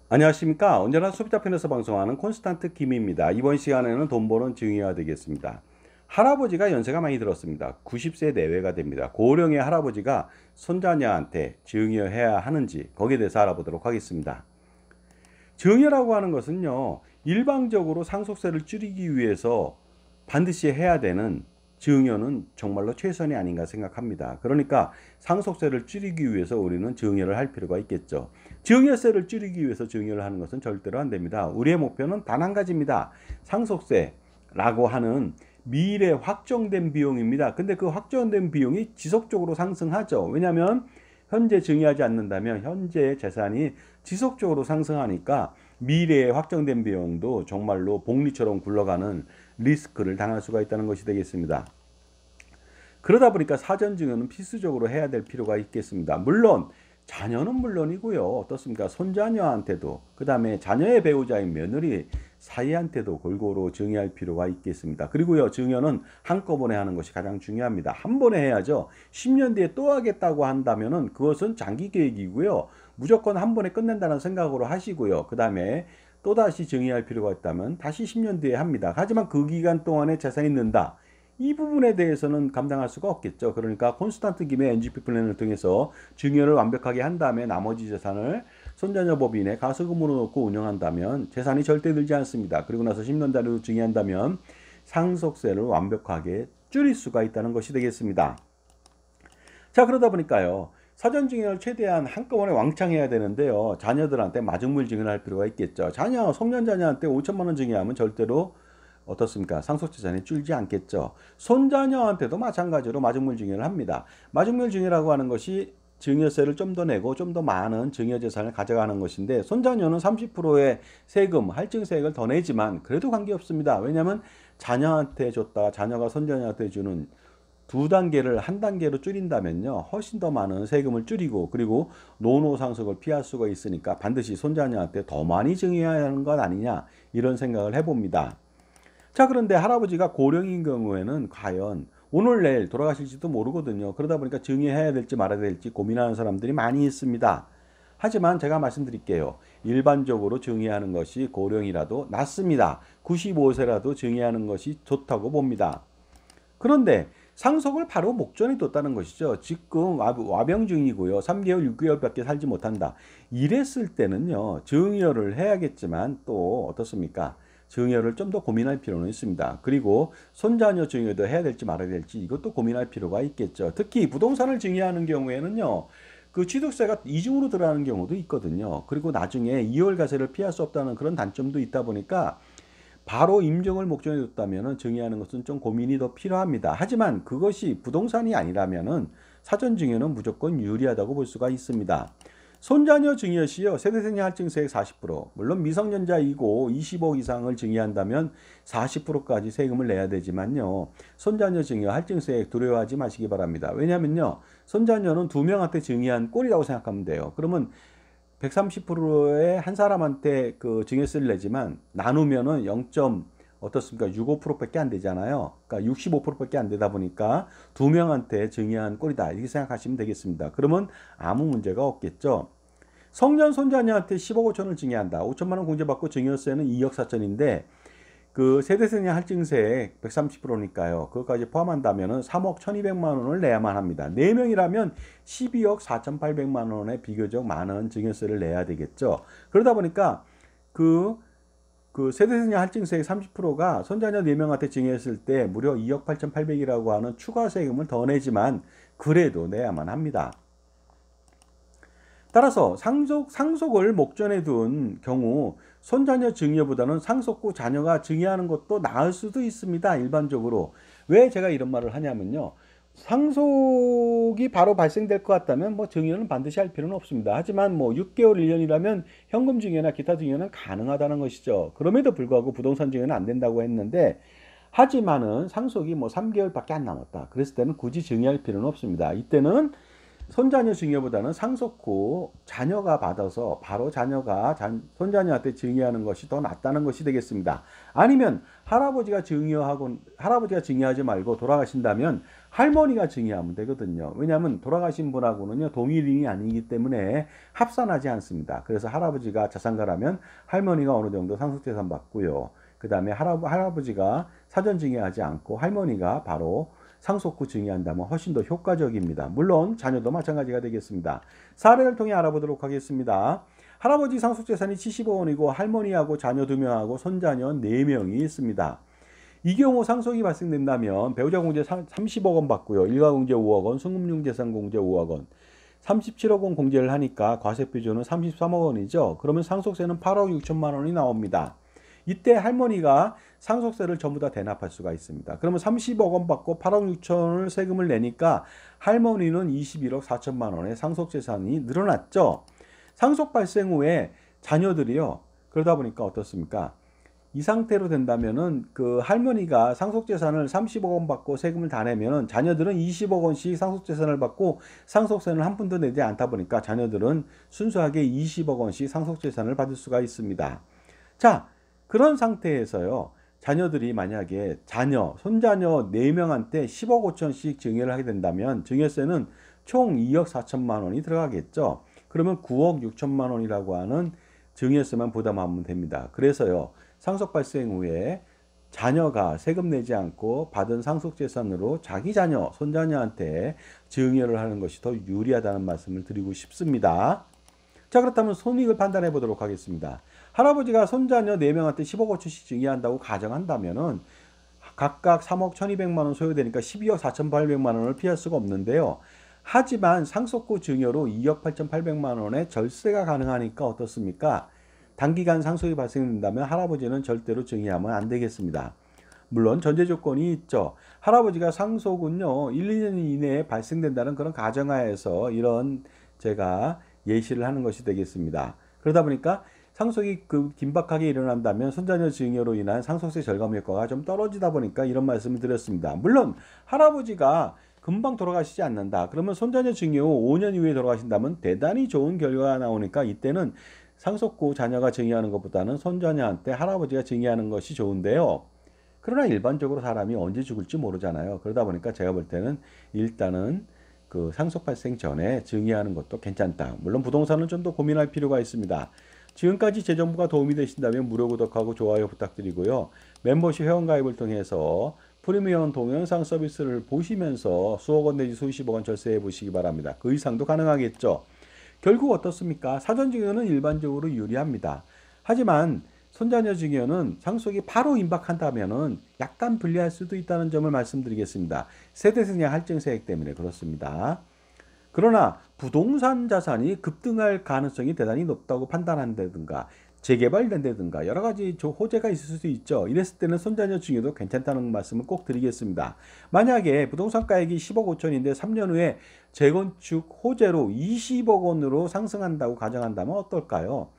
안녕하십니까. 언제나 소비자 편에서 방송하는 콘스탄트 김입니다. 이번 시간에는 돈 버는 증여가 되겠습니다. 할아버지가 연세가 많이 들었습니다. 90세 내외가 됩니다. 고령의 할아버지가 손자녀한테 증여해야 하는지 거기에 대해서 알아보도록 하겠습니다. 증여라고 하는 것은요, 일방적으로 상속세를 줄이기 위해서 반드시 해야 되는 증여는 정말로 최선이 아닌가 생각합니다. 그러니까 상속세를 줄이기 위해서 우리는 증여를 할 필요가 있겠죠. 증여세를 줄이기 위해서 증여를 하는 것은 절대로 안 됩니다. 우리의 목표는 단 한 가지입니다. 상속세라고 하는 미래 확정된 비용입니다. 근데 그 확정된 비용이 지속적으로 상승하죠. 왜냐하면 현재 증여하지 않는다면 현재 재산이 지속적으로 상승하니까 미래에 확정된 비용도 정말로 복리처럼 굴러가는 리스크를 당할 수가 있다는 것이 되겠습니다. 그러다 보니까 사전 증여는 필수적으로 해야 될 필요가 있겠습니다. 물론 자녀는 물론이고요. 어떻습니까? 손자녀한테도, 그 다음에 자녀의 배우자인 며느리 사이한테도 골고루 증여할 필요가 있겠습니다. 그리고요, 증여는 한꺼번에 하는 것이 가장 중요합니다. 한 번에 해야죠. 10년 뒤에 또 하겠다고 한다면은 그것은 장기 계획이고요. 무조건 한 번에 끝낸다는 생각으로 하시고요. 그 다음에 또다시 증여할 필요가 있다면 다시 10년 뒤에 합니다. 하지만 그 기간 동안에 재산이 는다. 이 부분에 대해서는 감당할 수가 없겠죠. 그러니까 콘스탄트 김의 NGP 플랜을 통해서 증여를 완벽하게 한 다음에 나머지 재산을 손자녀 법인에 가소금으로 넣고 운영한다면 재산이 절대 늘지 않습니다. 그리고 나서 10년 단위로 증여한다면 상속세를 완벽하게 줄일 수가 있다는 것이 되겠습니다. 자, 그러다 보니까요, 사전 증여를 최대한 한꺼번에 왕창 해야 되는데요, 자녀들한테 마중물 증여를 할 필요가 있겠죠. 송년 자녀한테 5천만 원 증여하면 절대로 어떻습니까? 상속재산이 줄지 않겠죠. 손자녀한테도 마찬가지로 마중물 증여를 합니다. 마중물 증여라고 하는 것이 증여세를 좀 더 내고 좀 더 많은 증여재산을 가져가는 것인데, 손자녀는 30%의 세금, 할증세액을 더 내지만 그래도 관계없습니다. 왜냐하면 자녀한테 줬다가 자녀가 손자녀한테 주는 두 단계를 한 단계로 줄인다면요, 훨씬 더 많은 세금을 줄이고 그리고 노노상속을 피할 수가 있으니까 반드시 손자녀한테 더 많이 증여해야 하는 것 아니냐, 이런 생각을 해봅니다. 자, 그런데 할아버지가 고령인 경우에는 과연 오늘 내일 돌아가실지도 모르거든요. 그러다 보니까 증여해야 될지 말아야 될지 고민하는 사람들이 많이 있습니다. 하지만 제가 말씀드릴게요. 일반적으로 증여하는 것이 고령이라도 낫습니다. 95세라도 증여하는 것이 좋다고 봅니다. 그런데 상속을 바로 목전에 뒀다는 것이죠. 지금 와병 중이고요. 3개월, 6개월밖에 살지 못한다. 이랬을 때는요, 증여를 해야겠지만 또 어떻습니까? 증여를 좀 더 고민할 필요는 있습니다. 그리고 손자녀 증여도 해야 될지 말아야 될지 이것도 고민할 필요가 있겠죠. 특히 부동산을 증여하는 경우에는요, 그 취득세가 이중으로 들어가는 경우도 있거든요. 그리고 나중에 이월과세를 피할 수 없다는 그런 단점도 있다 보니까 바로 임종을 목전에 뒀다면 증여하는 것은 좀 고민이 더 필요합니다. 하지만 그것이 부동산이 아니라면 사전 증여는 무조건 유리하다고 볼 수가 있습니다. 손자녀 증여 시요, 세대생활 할증세액 40%, 물론 미성년자이고 20억 이상을 증여한다면 40%까지 세금을 내야 되지만요, 손자녀 증여 할증세액 두려워하지 마시기 바랍니다. 왜냐면요, 손자녀는 두 명한테 증여한 꼴이라고 생각하면 돼요. 그러면 130%의 한 사람한테 그 증여세를 내지만 나누면은 0. 어떻습니까? 65%밖에 안 되잖아요. 그러니까 65%밖에 안 되다 보니까 두 명한테 증여한 꼴이다, 이렇게 생각하시면 되겠습니다. 그러면 아무 문제가 없겠죠. 성년 손자녀한테 10억 5천을 증여한다. 5천만 원 공제받고 증여세는 2억 4천인데 그 세대세냐 할증세액 130%니까요. 그것까지 포함한다면 3억 1200만 원을 내야만 합니다. 4명이라면 12억 4800만 원의 비교적 많은 증여세를 내야 되겠죠. 그러다 보니까 그 세대세냐 할증세액 30%가 손자녀 4명한테 증여했을 때 무려 2억 8800이라고 하는 추가 세금을 더 내지만 그래도 내야만 합니다. 따라서 상속을 목전에 둔 경우 손자녀 증여보다는 상속 후 자녀가 증여하는 것도 나을 수도 있습니다. 일반적으로. 왜 제가 이런 말을 하냐면요, 상속이 바로 발생될 것 같다면 뭐 증여는 반드시 할 필요는 없습니다. 하지만 뭐 6개월, 1년이라면 현금 증여나 기타 증여는 가능하다는 것이죠. 그럼에도 불구하고 부동산 증여는 안 된다고 했는데, 하지만은 상속이 뭐 3개월밖에 안 남았다, 그랬을 때는 굳이 증여할 필요는 없습니다. 이때는 손자녀 증여보다는 상속 후 자녀가 받아서 바로 손자녀한테 증여하는 것이 더 낫다는 것이 되겠습니다. 아니면 할아버지가 증여하지 말고 돌아가신다면 할머니가 증여하면 되거든요. 왜냐하면 돌아가신 분하고는요 동일인이 아니기 때문에 합산하지 않습니다. 그래서 할아버지가 자산가라면 할머니가 어느 정도 상속재산 받고요. 그 다음에 할아버지가 사전 증여하지 않고 할머니가 바로 상속 후 증여한다면 훨씬 더 효과적입니다. 물론 자녀도 마찬가지가 되겠습니다. 사례를 통해 알아보도록 하겠습니다. 할아버지 상속재산이 70억 원이고 할머니하고 자녀 2명하고 손자녀 4명이 있습니다. 이 경우 상속이 발생된다면 배우자 공제 30억 원 받고요. 일가 공제 5억 원, 순금융 재산 공제 5억 원, 37억 원 공제를 하니까 과세 비율은 33억 원이죠. 그러면 상속세는 8억 6천만 원이 나옵니다. 이때 할머니가 상속세를 전부 다 대납할 수가 있습니다. 그러면 30억 원 받고 8억 6천 원을 세금을 내니까 할머니는 21억 4천만 원의 상속재산이 늘어났죠. 상속 발생 후에 자녀들이요. 그러다 보니까 어떻습니까? 이 상태로 된다면은 그 할머니가 상속재산을 30억 원 받고 세금을 다 내면은 자녀들은 20억 원씩 상속재산을 받고 상속세는 한 푼도 내지 않다 보니까 자녀들은 순수하게 20억 원씩 상속재산을 받을 수가 있습니다. 자, 그런 상태에서요. 자녀들이 만약에 손자녀 4명한테 10억 5천씩 증여를 하게 된다면 증여세는 총 2억 4천만 원이 들어가겠죠. 그러면 9억 6천만 원이라고 하는 증여세만 부담하면 됩니다. 그래서요. 상속 발생 후에 자녀가 세금 내지 않고 받은 상속재산으로 자기 자녀, 손자녀한테 증여를 하는 것이 더 유리하다는 말씀을 드리고 싶습니다. 자, 그렇다면 손익을 판단해 보도록 하겠습니다. 할아버지가 손자녀 4명한테 10억 5천씩 증여한다고 가정한다면은 각각 3억 1200만 원 소요되니까 12억 4800만 원을 피할 수가 없는데요. 하지만 상속 후 증여로 2억 8800만 원의 절세가 가능하니까 어떻습니까? 단기간 상속이 발생된다면 할아버지는 절대로 증여하면 안 되겠습니다. 물론 전제 조건이 있죠. 할아버지가 상속은요 1, 2년 이내에 발생된다는 그런 가정하에서 이런 제가 예시를 하는 것이 되겠습니다. 그러다 보니까 상속이 긴박하게 일어난다면 손자녀 증여로 인한 상속세 절감 효과가 좀 떨어지다 보니까 이런 말씀을 드렸습니다. 물론 할아버지가 금방 돌아가시지 않는다. 그러면 손자녀 증여 후 5년 이후에 돌아가신다면 대단히 좋은 결과가 나오니까 이때는 상속 후 자녀가 증여하는 것보다는 손자녀한테 할아버지가 증여하는 것이 좋은데요. 그러나 일반적으로 사람이 언제 죽을지 모르잖아요. 그러다 보니까 제가 볼 때는 일단은 그 상속 발생 전에 증여하는 것도 괜찮다. 물론 부동산은 좀 더 고민할 필요가 있습니다. 지금까지 제 정보가 도움이 되신다면 무료 구독하고 좋아요 부탁드리고요. 멤버십 회원가입을 통해서 프리미엄 동영상 서비스를 보시면서 수억 원 내지 수십억 원 절세해 보시기 바랍니다. 그 이상도 가능하겠죠. 결국 어떻습니까? 사전 증여는 일반적으로 유리합니다. 하지만 손자녀 증여는 상속이 바로 임박한다면은 약간 불리할 수도 있다는 점을 말씀드리겠습니다. 세대승량 할증세액 때문에 그렇습니다. 그러나 부동산 자산이 급등할 가능성이 대단히 높다고 판단한다든가 재개발된다든가 여러 가지 호재가 있을 수도 있죠. 이랬을 때는 손자녀 증여도 괜찮다는 말씀을 꼭 드리겠습니다. 만약에 부동산 가액이 10억 5천인데 3년 후에 재건축 호재로 20억 원으로 상승한다고 가정한다면 어떨까요?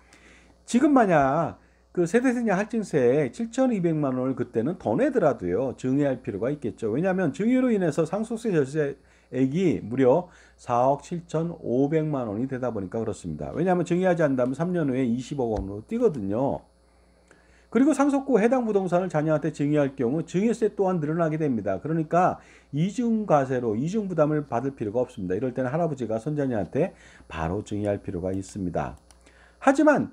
지금 만약 그 세대승량 할증세 7,200만 원을 그때는 더 내더라도요 증여할 필요가 있겠죠. 왜냐하면 증여로 인해서 상속세 절세액이 무려 4억 7,500만 원이 되다 보니까 그렇습니다. 왜냐하면 증여하지 않는다면 3년 후에 20억 원으로 뛰거든요. 그리고 상속 후 해당 부동산을 자녀한테 증여할 경우 증여세 또한 늘어나게 됩니다. 그러니까 이중과세로 이중부담을 받을 필요가 없습니다. 이럴 때는 할아버지가 손자녀한테 바로 증여할 필요가 있습니다. 하지만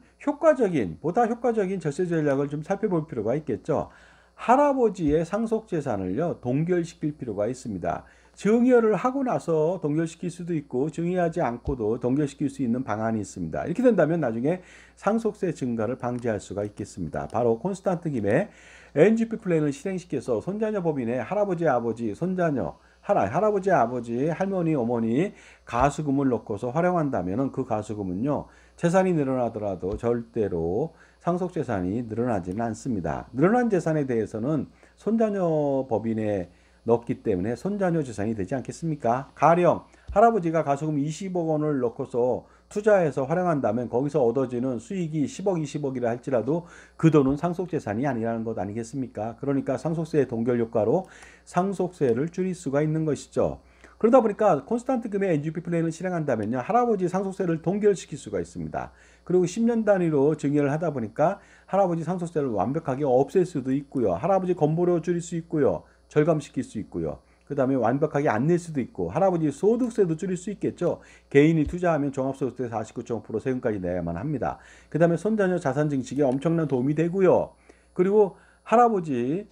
보다 효과적인 절세 전략을 좀 살펴볼 필요가 있겠죠. 할아버지의 상속 재산을요 동결시킬 필요가 있습니다. 증여를 하고 나서 동결시킬 수도 있고 증여하지 않고도 동결시킬 수 있는 방안이 있습니다. 이렇게 된다면 나중에 상속세 증가를 방지할 수가 있겠습니다. 바로 콘스탄트 김의 NGP 플랜을 실행시켜서 손자녀 법인의 할아버지, 아버지, 손자녀, 할아버지, 아버지, 할머니, 어머니 가수금을 넣고서 활용한다면 그 가수금은요 재산이 늘어나더라도 절대로 상속재산이 늘어나지는 않습니다. 늘어난 재산에 대해서는 손자녀 법인에 넣기 때문에 손자녀 재산이 되지 않겠습니까? 가령 할아버지가 가수금 20억 원을 넣고서 투자해서 활용한다면 거기서 얻어지는 수익이 10억, 20억이라 할지라도 그 돈은 상속재산이 아니라는 것 아니겠습니까? 그러니까 상속세의 동결 효과로 상속세를 줄일 수가 있는 것이죠. 그러다 보니까 콘스탄트 금의 NGP 플랜을 실행한다면요. 할아버지 상속세를 동결시킬 수가 있습니다. 그리고 10년 단위로 증여를 하다 보니까 할아버지 상속세를 완벽하게 없앨 수도 있고요. 할아버지 건보료 줄일 수 있고요. 절감시킬 수 있고요. 그 다음에 완벽하게 안 낼 수도 있고, 할아버지 소득세도 줄일 수 있겠죠. 개인이 투자하면 종합소득세 49.5% 세금까지 내야만 합니다. 그 다음에 손자녀 자산 증식에 엄청난 도움이 되고요. 그리고 할아버지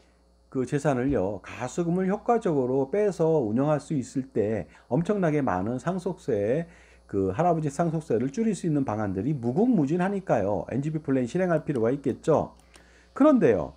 그 재산을요, 가수금을 효과적으로 빼서 운영할 수 있을 때 엄청나게 많은 상속세, 그 할아버지 상속세를 줄일 수 있는 방안들이 무궁무진하니까요. NGP 플랜 실행할 필요가 있겠죠. 그런데요,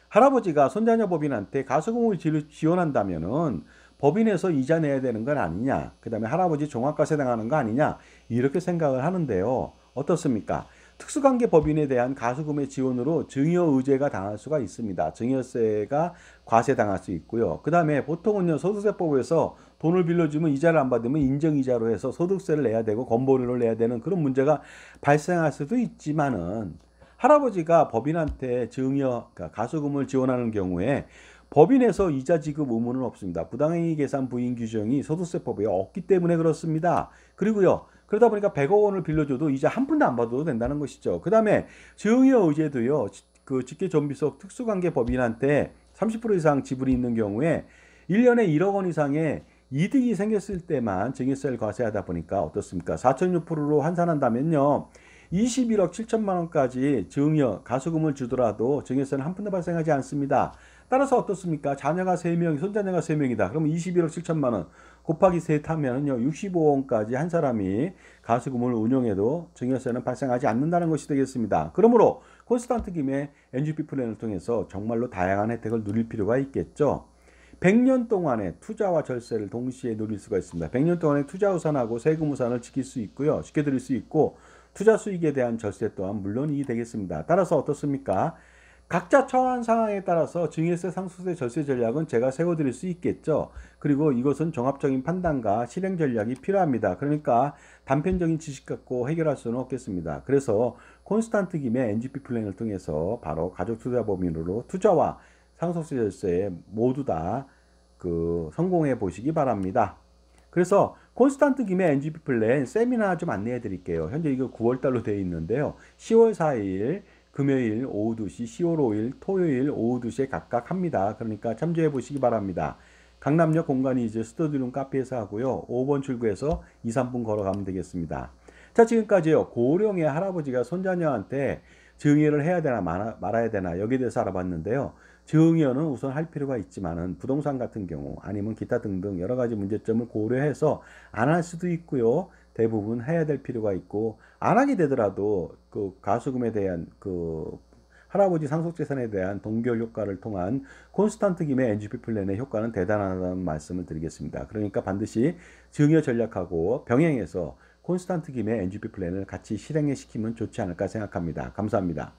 할아버지가 손자녀 법인한테 가수금을 지원한다면은 법인에서 이자 내야 되는 건 아니냐, 그 다음에 할아버지 종합과세 당하는 거 아니냐, 이렇게 생각을 하는데요. 어떻습니까? 특수관계 법인에 대한 가수금의 지원으로 증여의제가 당할 수가 있습니다. 증여세가 과세당할 수 있고요. 그 다음에 보통은요, 소득세법에서 돈을 빌려주면 이자를 안 받으면 인정이자로 해서 소득세를 내야 되고 건보료를 내야 되는 그런 문제가 발생할 수도 있지만은, 할아버지가 법인한테 그러니까 가수금을 지원하는 경우에 법인에서 이자 지급 의무는 없습니다. 부당이익 계산 부인 규정이 소득세법에 없기 때문에 그렇습니다. 그리고요, 그러다 보니까 100억 원을 빌려줘도 이자 한 푼도 안 받아도 된다는 것이죠. 그 다음에 증여 의제도요, 그 직계존비속 특수관계 법인한테 30% 이상 지불이 있는 경우에 1년에 1억 원 이상의 이득이 생겼을 때만 증여세를 과세하다 보니까 어떻습니까? 4.6%로 환산한다면요, 21억 7천만 원까지 증여, 가수금을 주더라도 증여세는 한 푼도 발생하지 않습니다. 따라서 어떻습니까? 자녀가 3명, 손자녀가 3명이다. 그러면 21억 7천만 원 곱하기 셋 하면요, 65원까지 한 사람이 가수금을 운용해도 증여세는 발생하지 않는다는 것이 되겠습니다. 그러므로 콘스탄트 김의 NGP 플랜을 통해서 정말로 다양한 혜택을 누릴 필요가 있겠죠. 100년 동안의 투자와 절세를 동시에 누릴 수가 있습니다. 100년 동안의 투자 우산하고 세금 우산을 지켜드릴 수 있고, 투자 수익에 대한 절세 또한 물론이 되겠습니다. 따라서 어떻습니까? 각자 처한 상황에 따라서 증여세, 상속세, 절세 전략은 제가 세워드릴 수 있겠죠. 그리고 이것은 종합적인 판단과 실행 전략이 필요합니다. 그러니까 단편적인 지식 갖고 해결할 수는 없겠습니다. 그래서 콘스탄트 김의 NGP 플랜을 통해서 바로 가족투자법인으로 투자와 상속세, 절세에 모두 다 그 성공해 보시기 바랍니다. 그래서 콘스탄트 김의 NGP 플랜 세미나 좀 안내해 드릴게요. 현재 이거 9월달로 되어 있는데요. 10월 4일 금요일 오후 2시, 10월 5일 토요일 오후 2시에 각각 합니다. 그러니까 참조해 보시기 바랍니다. 강남역 공간이즈 스터디룸 카페에서 하고요. 5번 출구에서 2, 3분 걸어가면 되겠습니다. 자, 지금까지요, 고령의 할아버지가 손자녀한테 증여를 해야 되나 말아야 되나 여기에 대해서 알아봤는데요. 증여는 우선 할 필요가 있지만은 부동산 같은 경우 아니면 기타 등등 여러 가지 문제점을 고려해서 안 할 수도 있고요. 대부분 해야 될 필요가 있고, 안 하게 되더라도 그 가수금에 대한 그 할아버지 상속재산에 대한 동결 효과를 통한 콘스탄트 김의 NGP 플랜의 효과는 대단하다는 말씀을 드리겠습니다. 그러니까 반드시 증여 전략하고 병행해서 콘스탄트 김의 NGP 플랜을 같이 실행시키면 좋지 않을까 생각합니다. 감사합니다.